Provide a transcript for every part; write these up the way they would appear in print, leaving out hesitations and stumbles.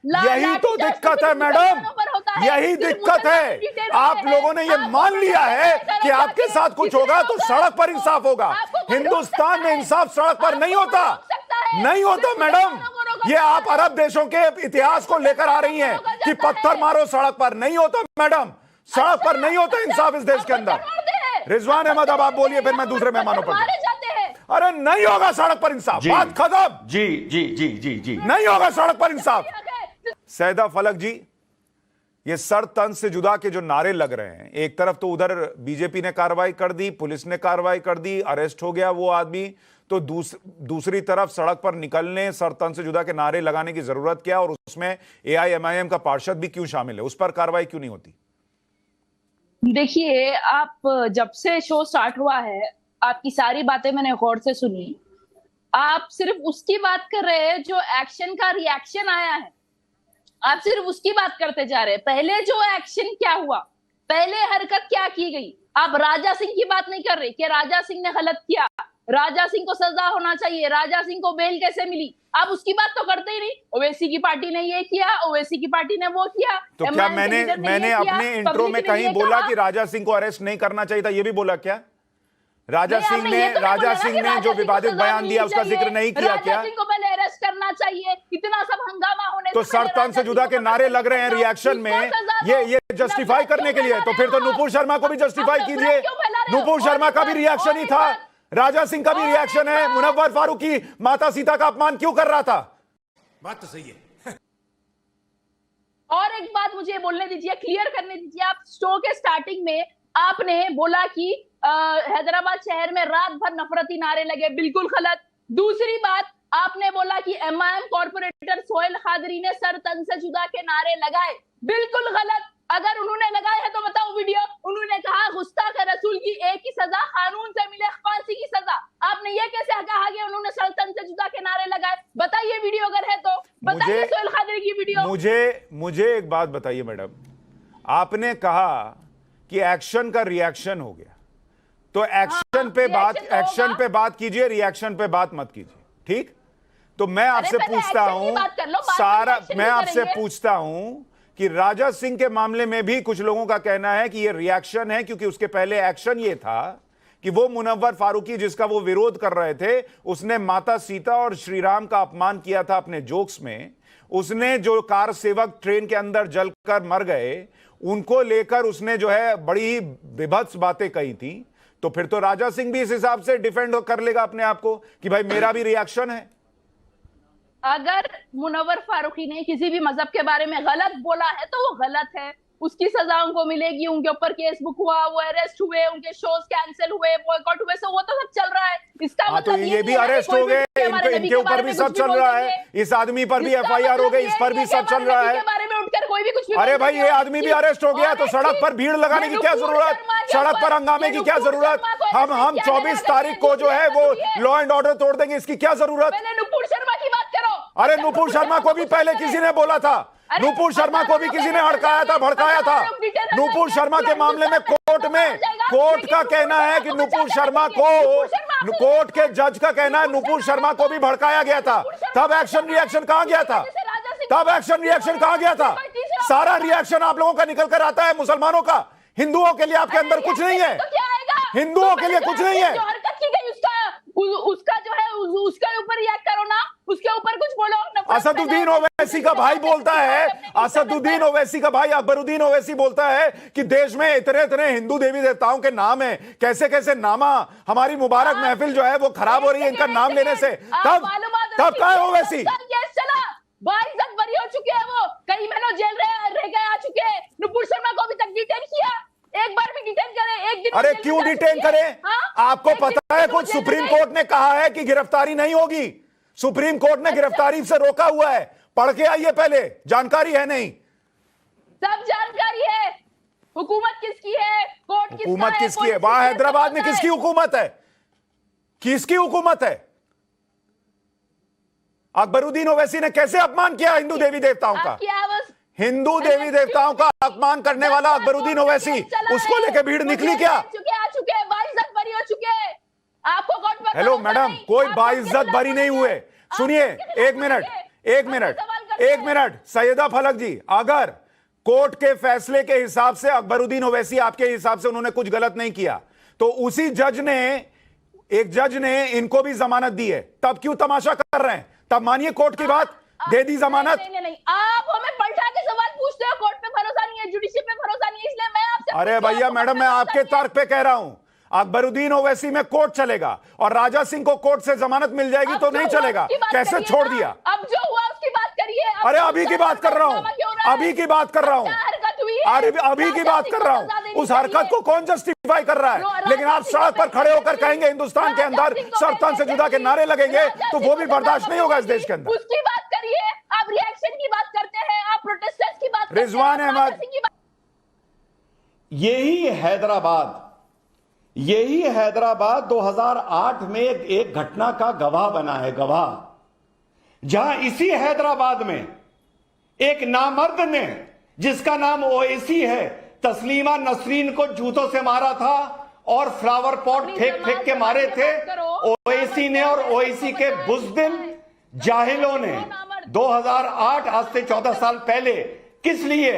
यही तो दिक्कत है मैडम, यही दिक्कत है। आप लोगों ने ये मान लिया है कि आपके साथ कुछ होगा तो सड़क पर इंसाफ होगा। हिंदुस्तान में इंसाफ सड़क पर नहीं होता, नहीं होता मैडम। ये आप अरब देशों के इतिहास को लेकर आ रही हैं कि पत्थर मारो सड़क पर, नहीं होता मैडम, सड़क पर नहीं होता इंसाफ इस देश के अंदर। रिजवान अहमद अब आप बोलिए, फिर मैं दूसरे मेहमानों पर। अरे नहीं होगा सड़क पर इंसाफ, बात खत्म। जी जी जी जी जी, नहीं होगा सड़क पर इंसाफ। सैदा फलक जी, ये सर तन से जुदा के जो नारे लग रहे हैं, एक तरफ तो उधर बीजेपी ने कार्रवाई कर दी, पुलिस ने कार्रवाई कर दी, अरेस्ट हो गया वो आदमी, तो दूसरी तरफ सड़क पर निकलने, सर तन से जुदा के नारे लगाने की जरूरत क्या, और उसमें एआईएमआईएम का पार्षद भी क्यों शामिल है, उस पर कार्रवाई क्यों नहीं होती? देखिए, आप जब से शो स्टार्ट हुआ है, आपकी सारी बातें मैंने गौर से सुनी। आप सिर्फ उसकी बात कर रहे हैं जो एक्शन का रिएक्शन आया है, आप सिर्फ उसकी बात करते जा रहे हैं। पहले जो एक्शन क्या हुआ, पहले हरकत क्या की गई, आप राजा सिंह की बात नहीं कर रहे कि राजा सिंह ने गलत किया, राजा सिंह को सजा होना चाहिए, राजा सिंह को बेल कैसे मिली, आप उसकी बात तो करते ही नहीं। ओवैसी की पार्टी ने ये किया, ओवैसी की पार्टी ने वो किया। तो क्या मैंने अपने इंट्रो में कहीं बोला कि राजा सिंह को अरेस्ट नहीं करना चाहिए था, ये भी बोला क्या? राजा सिंह ने जो विवादित बयान दिया उसका जिक्र नहीं किया क्या? राजा सिंह को पहले अरेस्ट करना चाहिए। इतना सब हंगामा होने तो सरतन से जुदा के नारे लग रहे हैं रिएक्शन में, ये जस्टिफाई करने के लिए, तो फिर तो नुपुर शर्मा को भी जस्टिफाई कीजिए। नुपुर शर्मा का भी रिएक्शन ही था, राजा सिंह का भी रिएक्शन है। मुनव्वर फारूकी माता सीता का अपमान क्यों कर रहा था? बात तो सही है। और एक बात मुझे बोलने दीजिए, क्लियर करने दीजिए। आप शो के स्टार्टिंग में आपने बोला कि हैदराबाद शहर में रात भर नफरती नारे लगे, बिल्कुल गलत। दूसरी बात, आपने बोला कि एमआईएम कॉर्पोरेटर सोहेल कादरी ने सर तन से जुदा के नारे लगाए, बिल्कुल गलत। अगर उन्होंने लगाए हैं तो बताओ वीडियो। उन्होंने कहा गुस्ताख रसूल की एक ही सजा कानून से मिले, फांसी की सजा। आपने ये कैसे कहा कि उन्होंने सर तन से जुदा के नारे लगाए? बताइए वीडियो अगर है तो बताइए, सोहेल कादरी की वीडियो। मुझे एक बात बताइए मैडम, आपने कहा कि एक्शन का रिएक्शन हो गया, तो एक्शन पे बात कीजिए, रिएक्शन पे बात मत कीजिए, ठीक? तो मैं आपसे पूछता हूं, मैं आपसे पूछता हूं कि राजा सिंह के मामले में भी कुछ लोगों का कहना है कि ये रिएक्शन है, क्योंकि उसके पहले एक्शन ये था कि वो मुनव्वर फारूकी जिसका वो विरोध कर रहे थे, उसने माता सीता और श्री राम का अपमान किया था अपने जोक्स में। उसने जो कार सेवक ट्रेन के अंदर जलकर मर गए, उनको लेकर उसने जो है बड़ी ही विभत्स बातें कही थी। तो फिर तो राजा सिंह भी इस हिसाब से डिफेंड कर लेगा अपने आप को कि भाई मेरा भी रिएक्शन है। अगर मुनव्वर फारूकी ने किसी भी मजहब के बारे में गलत बोला है तो वो गलत है, उसकी सजा उनको मिलेगी। उनके ऊपर केस बुक हुआ, वो अरेस्ट हुए, उनके शोज कैंसिल हुए, बॉयकॉट हुए, वो तो सब चल रहा है। इसका मतलब तो ये भी अरेस्ट हो गए, इनके ऊपर भी सब चल रहा है, इस आदमी पर भी एफआईआर हो गई, इस पर भी सब चल रहा है। कोई भी कुछ भी अरे भाई, ये आदमी भी अरेस्ट हो गया तो सड़क पर भीड़ लगाने की क्या जरूरत, सड़क पर हंगामे की क्या जरूरत? हम 24 तारीख को जो है वो लॉ एंड ऑर्डर तोड़ देंगे, इसकी क्या जरूरत? नुपुर शर्मा की बात करो। अरे नुपुर शर्मा को भी पहले किसी ने बोला था, नुपुर शर्मा को भी किसी ने हड़काया था, भड़काया था। नुपुर शर्मा के मामले में कोर्ट का कहना है कि नुपुर शर्मा को, कोर्ट के जज का कहना है नुपुर शर्मा को भी भड़काया गया था। तब एक्शन रिएक्शन कहां गया था? तब एक्शन रिएक्शन कहां गया था? सारा रिएक्शन आप लोगों का निकल कर आता है मुसलमानों का। हिंदुओं के लिए आपके अंदर कुछ नहीं है, हिंदुओं के लिए कुछ नहीं है। उसका जो है उसके ऊपर रिएक्ट करो ना, उसके ऊपर कुछ बोलो। असदुद्दीन ओवैसी का भाई बोलता है, असदुद्दीन ओवैसी का भाई अकबरुद्दीन ओवैसी बोलता है कि देश में इतने इतने हिंदू देवी देवताओं के नाम है, कैसे कैसे नामा, हमारी मुबारक महफिल जो है वो खराब हो रही है इनका नाम लेने से। तब क्या है ओवैसी? बाइज्जत बरी हो चुके हैं, वो कई महीनों जेल रह गए आ चुके हैं। नुपुर शर्मा को अभी तक डिटेन किया, एक बार भी डिटेन करे? एक दिन? अरे क्यों डिटेन करें? आपको पता है कुछ सुप्रीम कोर्ट ने कहा है कि गिरफ्तारी नहीं होगी, सुप्रीम कोर्ट ने गिरफ्तारी से रोका हुआ है। पढ़ के आइए पहले, जानकारी है नहीं? सब जानकारी है। हुकूमत किसकी है, कोर्ट किसका है? हुकूमत किसकी है? वहां हैदराबाद में किसकी हुकूमत है? किसकी हुकूमत है? अकबरुद्दीन ओवैसी ने कैसे अपमान किया हिंदू देवी देवताओं का? हिंदू देवी देवताओं का अपमान करने वाला अकबरुद्दीन ओवैसी, उसको लेकर भीड़ निकली क्या? आपको हेलो मैडम, कोई बाइज्जत बरी नहीं हुए। सुनिए, एक मिनट, एक मिनट सैयदा फलक जी, अगर कोर्ट के फैसले के हिसाब से अकबरुद्दीन ओवैसी आपके हिसाब से उन्होंने कुछ गलत नहीं किया, तो उसी एक जज ने इनको भी जमानत दी है, तब क्यों तमाशा कर रहे हैं? तब मानिए कोर्ट की बात, दे दी जमानत। नहीं, आप हमें पलटा के सवाल पूछते हो, कोर्ट पे भरोसा नहीं है, जुडिशरी पे भरोसा नहीं है, इसलिए मैं आपसे अरे भैया मैडम, मैं आपके तर्क पे कह रहा हूं, अकबरुद्दीन ओवैसी में कोर्ट चलेगा और राजा सिंह को कोर्ट से जमानत मिल जाएगी तो नहीं चलेगा। कैसे छोड़ दिया? अब जो हुआ उसकी बात करिए। अरे अभी की बात कर रहा हूं, अभी की बात कर रहा हूं, अभी की बात कर रहा हूं। उस हरकत को कौन जस्टिफाई कर रहा है? लेकिन आप सड़क पर खड़े होकर कहेंगे हिंदुस्तान के अंदर सर्वतन से जुदा के नारे लगेंगे, तो वो भी बर्दाश्त नहीं होगा इस देश के अंदर। उसकी बात करिए, आप रिएक्शन की बात करते हैं, आप प्रोटेस्टर्स की बात करते हैं, रिजवान अहमद, यही हैदराबाद 2008 में एक घटना का गवाह बना है, गवाह, जहां इसी हैदराबाद में एक नामर्द ने, जिसका नाम ओवैसी है, तस्लीमा नसरीन को जूतों से मारा था और फ्लावर पॉट फेंक फेंक के मारे थे ओवैसी ने और ओवैसी के बुज़दिल जाहिलों ने 2008, आज से 14 साल पहले। किस लिए?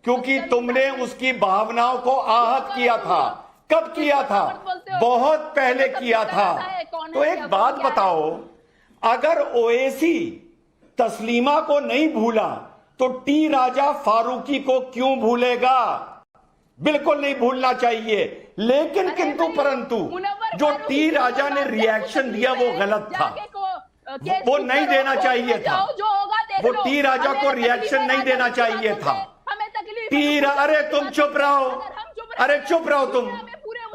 क्योंकि तुमने उसकी भावनाओं को आहत किया था। कब किया था? बहुत पहले किया था। तो एक बात बताओ, अगर ओवैसी तस्लीमा को नहीं भूला तो टी राजा फारूकी को क्यों भूलेगा? बिल्कुल नहीं भूलना चाहिए। लेकिन किंतु परंतु जो टी राजा ने रिएक्शन दिया वो गलत था, वो नहीं देना चाहिए था। वो टी राजा को रिएक्शन नहीं देना चाहिए था। अरे तुम चुप रहो, अरे चुप रहो तुम।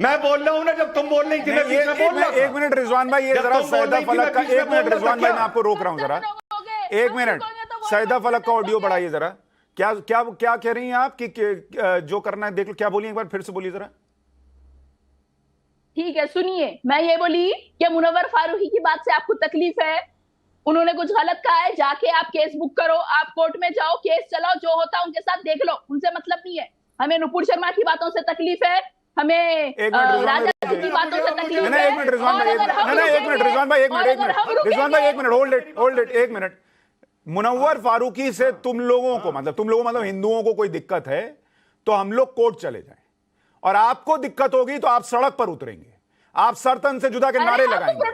मैं बोल रहा हूं ना, जब तुम बोल रही थी मैं बीच में बोल रहा था। एक मिनट रिजवान भाई, ये जरा सैयदा फलक का, एक मिनट रिजवान भाई, मैं आपको रोक रहा हूं जरा, एक मिनट। सैयदा फलक का ऑडियो बढ़ाइए जरा। क्या क्या क्या कह रही हैं आप कि जो करना है देख लो? क्या बोलिए, एक बार फिर से बोलिए जरा। ठीक है, सुनिए, मैं ये बोली कि मुनव्वर फारूकी की बात से आपको तकलीफ है, उन्होंने कुछ गलत कहा है, जाके आप केस बुक करो, आप कोर्ट में जाओ, केस चलाओ, जो होता है उनके साथ देख लो, उनसे मतलब नहीं है। हमें नुपुर शर्मा की बातों से तकलीफ है, हमें राजा की बातों से तकलीफ है। एक मिनट रिजवान भाई, एक मिनट रिजवान भाई, एक मिनट होल्ड इट, एक मिनट। मुनव्वर फारूकी से तुम लोगों को मतलब हिंदुओं को कोई दिक्कत है तो हम लोग कोर्ट चले जाएं, और आपको दिक्कत होगी तो आप सड़क पर उतरेंगे, आप सर्वतन से जुदा के नारे लगाएंगे,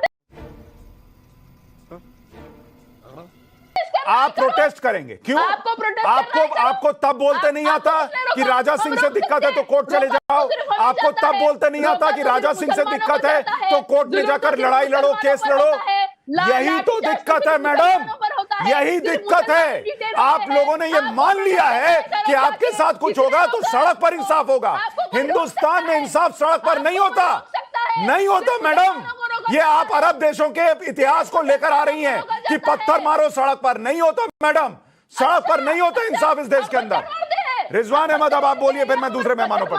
आप प्रोटेस्ट करेंगे। क्यों? आपको तब बोलते नहीं आता कि राजा सिंह से दिक्कत है तो कोर्ट चले जाओ? आपको तब बोलते नहीं आता कि राजा सिंह से दिक्कत है तो कोर्ट में जाकर लड़ाई लड़ो, केस लड़ो? यही तो दिक्कत है मैडम, यही दिक्कत है। आप लोगों ने ये मान लिया है कि आपके साथ कुछ होगा तो सड़क पर इंसाफ होगा। हिंदुस्तान में इंसाफ सड़क पर नहीं होता, नहीं होता मैडम। ये आप अरब देशों के इतिहास को लेकर आ रही हैं कि पत्थर मारो सड़क पर, नहीं होता मैडम, सड़क पर नहीं होता इंसाफ इस देश के अंदर। रिजवान अहमद, अब आप बोलिए, फिर मैं दूसरे मेहमानों पर।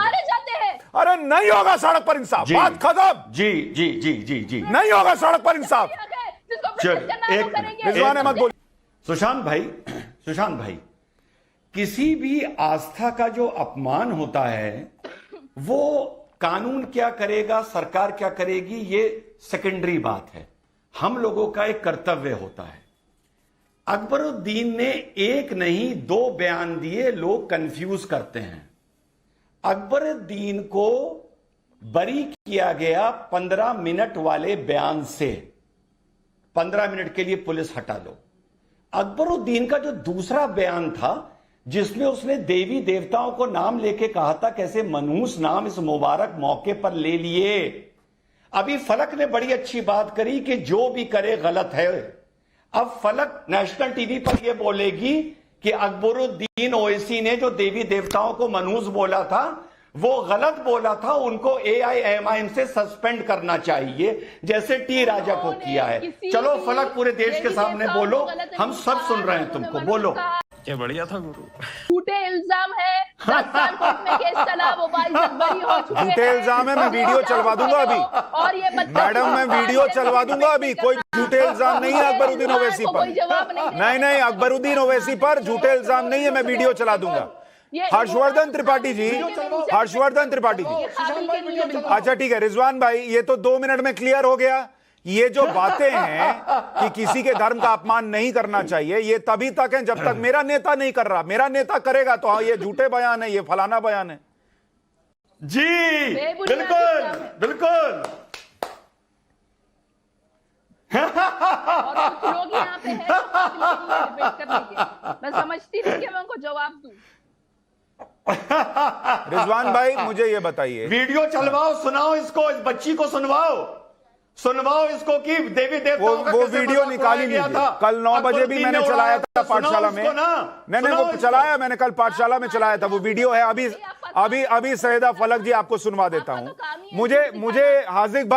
अरे नहीं होगा सड़क पर इंसाफ, बात खत्म। जी जी जी जी जी, नहीं होगा सड़क पर इंसाफ। रिजवान अहमद बोलिए। सुशांत भाई, किसी भी आस्था का जो अपमान होता है वो कानून क्या करेगा, सरकार क्या करेगी, ये सेकेंडरी बात है। हम लोगों का एक कर्तव्य होता है। अकबरुद्दीन ने एक नहीं 2 बयान दिए, लोग कंफ्यूज करते हैं। अकबरुद्दीन को बरी किया गया 15 मिनट वाले बयान से। 15 मिनट के लिए पुलिस हटा दो। अकबरुद्दीन का जो दूसरा बयान था, जिसमें उसने देवी देवताओं को नाम लेके कहा था, कैसे मनहूस नाम इस मुबारक मौके पर ले लिए। अभी फलक ने बड़ी अच्छी बात करी कि जो भी करे गलत है। अब फलक नेशनल टीवी पर यह बोलेगी कि अकबरुद्दीन ओवैसी ने जो देवी देवताओं को मनहूस बोला था वो गलत बोला था, उनको AIMIM से सस्पेंड करना चाहिए, जैसे टी राजा को किया है। चलो फलक, पूरे देश के सामने बोलो, हम सब सुन रहे हैं तुमको, बोलो। क्या बढ़िया था गुरु। झूठे इल्जाम है, 10 साल कोर्ट में केस चला, वो बाइज्जत बरी हो चुके हैं। झूठे इल्जाम है, मैं वीडियो चलवा दूंगा अभी। और ये मैडम, मैं वीडियो चलवा दूंगा अभी। कोई झूठे इल्जाम नहीं है अकबरुद्दीन ओवैसी पर। नहीं, अकबरुद्दीन ओवैसी पर झूठे इल्जाम नहीं है, मैं वीडियो चला दूंगा। हर्षवर्धन त्रिपाठी जी, अच्छा ठीक है रिजवान भाई, ये तो 2 मिनट में क्लियर हो गया। ये जो बातें हैं कि किसी के धर्म का अपमान नहीं करना चाहिए, ये तभी तक है जब तक मेरा नेता नहीं कर रहा। मेरा नेता करेगा तो हाँ, ये झूठे बयान है, ये फलाना बयान है। जी बिल्कुल बिल्कुल। और कुछ लोग यहाँ पे हैं जो डिबेट कर लीजिए। मैं समझती थी कि मैं उनको जवाब दूं। रिजवान भाई मुझे ये बताइए, वीडियो चलवाओ, सुनाओ इसको, इस बच्ची को सुनवाओ इसको कि देवी देवताओं का वो कैसे वीडियो मजाक निकाली उड़ाया गया लीजिए। था। कल 9 बजे भी मैंने चलाया था पाठशाला में। नहीं वो चलाया, मैंने कल पाठशाला में चलाया था, वो वीडियो है। अभी सैयदा फलक जी आपको सुनवा देता हूं। मुझे हाजिक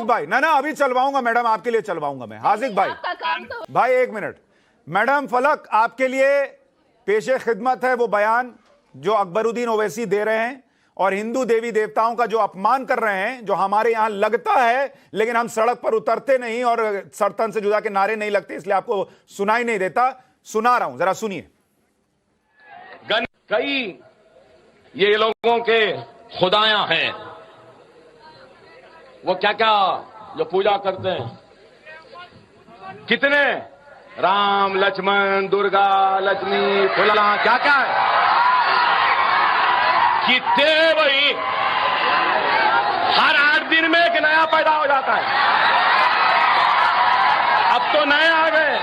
भाई ना अभी चलवाऊंगा मैडम, आपके लिए चलवाऊंगा मैं। हाजिक भाई 1 मिनट। मैडम फलक, आपके लिए पेशे खिदमत है वो बयान जो अकबरुद्दीन ओवैसी दे रहे हैं और हिंदू देवी देवताओं का जो अपमान कर रहे हैं, जो हमारे यहां लगता है लेकिन हम सड़क पर उतरते नहीं और सरतन से जुदा के नारे नहीं लगते, इसलिए आपको सुनाई नहीं देता। सुना रहा हूं, जरा सुनिए। कई ये लोगों के खुदायां हैं, वो क्या क्या जो पूजा करते हैं, कितने राम लक्ष्मण दुर्गा लक्ष्मी फुला क्या क्या है, कितने वही हर 8 दिन में एक नया पैदा हो जाता है। अब तो नए आ गए,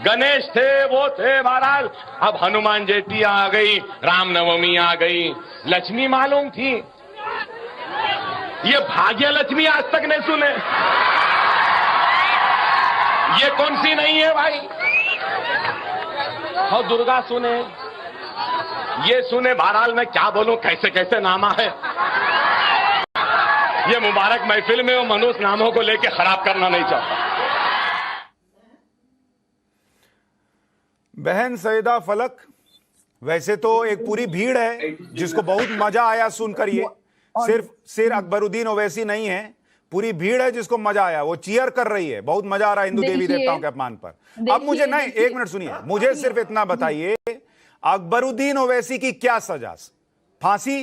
गणेश थे वो थे महाराज, अब हनुमान जयंती आ गई, रामनवमी आ गई, लक्ष्मी मालूम थी, ये भाग्य लक्ष्मी आज तक नहीं सुने। ये कौन सी नहीं है भाई? और दुर्गा सुने, ये सुने। बहरहाल मैं क्या बोलूं, कैसे कैसे नामा है। ये मुबारक महफिल में वो मनुष्य नामों को लेके खराब करना नहीं चाहता। बहन सैयदा फलक, वैसे तो एक पूरी भीड़ है जिसको बहुत मजा आया सुनकर। ये सिर्फ अकबरुद्दीन ओवैसी नहीं है, पूरी भीड़ है जिसको मजा आया, वो चीयर कर रही है, बहुत मजा आ रहा है हिंदू देवी देवताओं के अपमान पर। अब मुझे नहीं, 1 मिनट सुनिए, मुझे सिर्फ इतना बताइए, अकबरुद्दीन ओवैसी की क्या सजा? फांसी?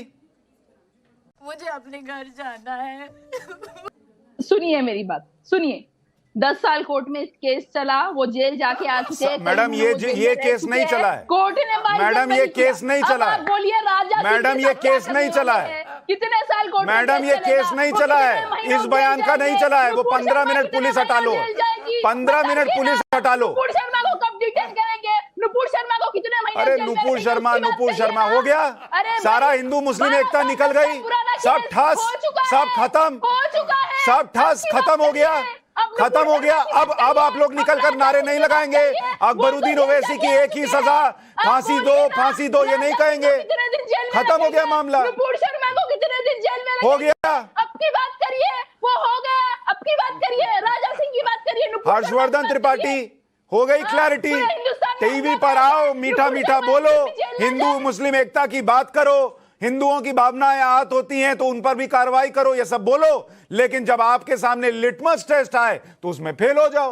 मुझे अपने घर जाना है। सुनिए मेरी बात, सुनिए। 10 साल कोर्ट में केस चला, वो जेल जाके आ चुके हैं। मैडम ये केस नहीं चला है। कोर्ट ने मैडम ये केस नहीं चला है। बोलिए राजा, मैडम ये केस नहीं चला है। कितने साल कोर्ट? मैडम ये केस नहीं चला है, इस बयान का नहीं चला है। वो 15 मिनट पुलिस हटा लो, 15 मिनट पुलिस हटा लो। नुपुर शर्मा को कब डिटेन करेंगे? नुपुर शर्मा को कितने महीने? अरे नुपुर शर्मा हो गया, सारा हिंदू मुस्लिम एकता निकल गई, सब ठस, सब खत्म, सब ठस खत्म हो गया, खत्म हो गया। अब आप लोग निकल कर नारे नहीं लगाएंगे अकबरुद्दीन ओवैसी की एक ही सजा, फांसी दो, ये नहीं कहेंगे। खत्म हो गया मामला। नुपुर शर्मा को कितने दिन जेल में हो गया। अब की बात करिए, वो हो गया। अब की बात करिए, राजा सिंह की बात करिए। हर्षवर्धन त्रिपाठी, हो गई क्लैरिटी। टीवी पर आओ, मीठा मीठा बोलो, हिंदू मुस्लिम एकता की बात करो, हिंदुओं की भावनाएं आहत होती हैं तो उन पर भी कार्रवाई करो, ये सब बोलो। लेकिन जब आपके सामने लिटमस टेस्ट आए तो उसमें फेल हो जाओ।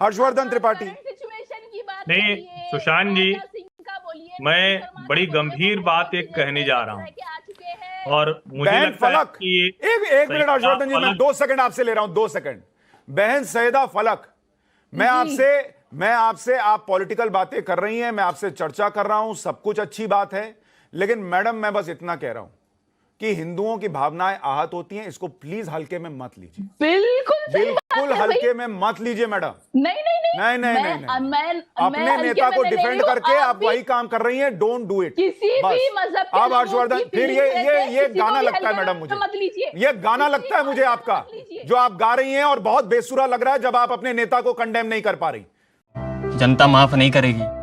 हर्षवर्धन त्रिपाठी। नहीं सुशांत जी, मैं बड़ी गंभीर बात एक कहने जा रहा हूं और मुझे लगता है कि एक मिनट हर्षवर्धन जी, मैं 2 सेकंड आपसे ले रहा हूं, 2 सेकंड। बहन सैयदा फलक, मैं आपसे आप पॉलिटिकल बातें कर रही हैं, मैं आपसे चर्चा कर रहा हूं, सब कुछ अच्छी बात है, लेकिन मैडम मैं बस इतना कह रहा हूं कि हिंदुओं की भावनाएं आहत होती हैं, इसको प्लीज हल्के में मत लीजिए। बिल्कुल हल्के में मत लीजिए मैडम। नहीं। अपने नेता को डिफेंड करके आप वही काम कर रही हैं, डोंट डू इट। किसी भी मजहब के अब हर्षवर्धन, फिर ये गाना लगता है मैडम मुझे, ये गाना लगता है मुझे आपका जो आप गा रही हैं और बहुत बेसुरा लग रहा है जब आप अपने नेता को कंडेम नहीं कर पा रही। जनता माफ नहीं करेगी।